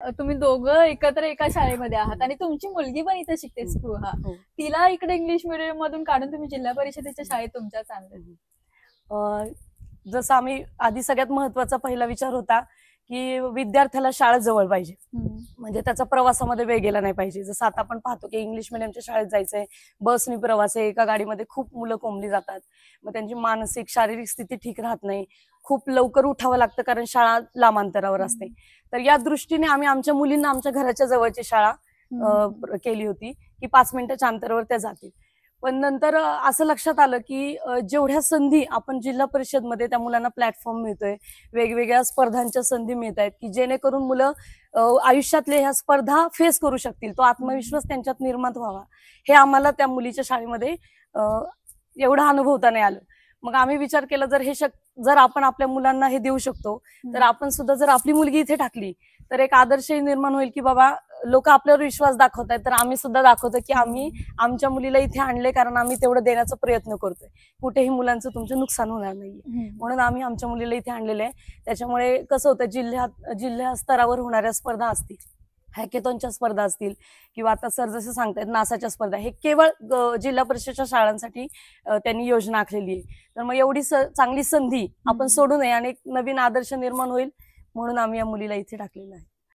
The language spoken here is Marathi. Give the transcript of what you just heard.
तुम्ही दोघं एकत्र एका शाळेमध्ये आहात आणि तुमची मुलगी पण इथे शिकते स्पृहा. हो. तिला इकडे इंग्लिश मिडियम मधून काढून तुम्ही जिल्हा परिषदेच्या शाळेत तुमच्याच आणलं. जसं आम्ही आधी सगळ्यात महत्वाचा पहिला विचार होता की विद्यार्थ्याला शाळा जवळ पाहिजे, म्हणजे त्याचा प्रवासामध्ये वेळ गेला नाही पाहिजे. जसं आता आपण पाहतो की इंग्लिश मिडियमच्या शाळेत जायचंय, बसनी प्रवास आहे, एका गाडीमध्ये खूप मुलं कोंबली जातात, मग त्यांची मानसिक शारीरिक स्थिती ठीक राहत नाही, खूप लवकर उठावं लागतं कारण शाळा लांब अंतरावर असते. तर या दृष्टीने आम्ही आमच्या मुलींना आमच्या घराच्या जवळची शाळा केली होती की 5 मिनिटाच्या अंतरावर त्या जातील. पण नंतर असं लक्षात आलं की जेवढ्या संधी आपण जिल्हा परिषदमध्ये त्या मुलांना प्लॅटफॉर्म मिळतोय, वेगवेगळ्या स्पर्धांच्या संधी मिळत आहेत की जेणेकरून मुलं आयुष्यातले ह्या स्पर्धा फेस करू शकतील, तो आत्मविश्वास त्यांच्यात निर्माण व्हावा, हे आम्हाला त्या मुलीच्या शाळेमध्ये एवढा अनुभवता नाही आलं. मग आम्ही विचार केला जर आपण आपल्या मुलांना हे देऊ शकतो तर आपण सुद्धा जर आपली मुलगी इथे टाकली तर एक आदर्शही निर्माण होईल की बाबा लोक आपल्यावर विश्वास दाखवतायत तर आम्ही सुद्धा दाखवतो की आम्ही आमच्या मुलीला इथे आणले कारण आम्ही तेवढं देण्याचा प्रयत्न करतोय, कुठेही मुलांचं तुमचं नुकसान होणार नाहीये म्हणून आम्ही आमच्या मुलीला इथे आणलेलं आहे. त्याच्यामुळे कसं होतं, जिल्हा स्तरावर होणाऱ्या स्पर्धा असतील, हॅकेथॉनच्या स्पर्धा असतील किंवा आता सर जसं सांगतायत नासाच्या स्पर्धा, हे केवळ जिल्हा परिषदेच्या शाळांसाठी त्यांनी योजना आखलेली आहे. तर मग एवढी चांगली संधी आपण सोडू नये आणि एक नवीन आदर्श निर्माण होईल म्हणून आम्ही या मुलीला इथे टाकलेला आहे.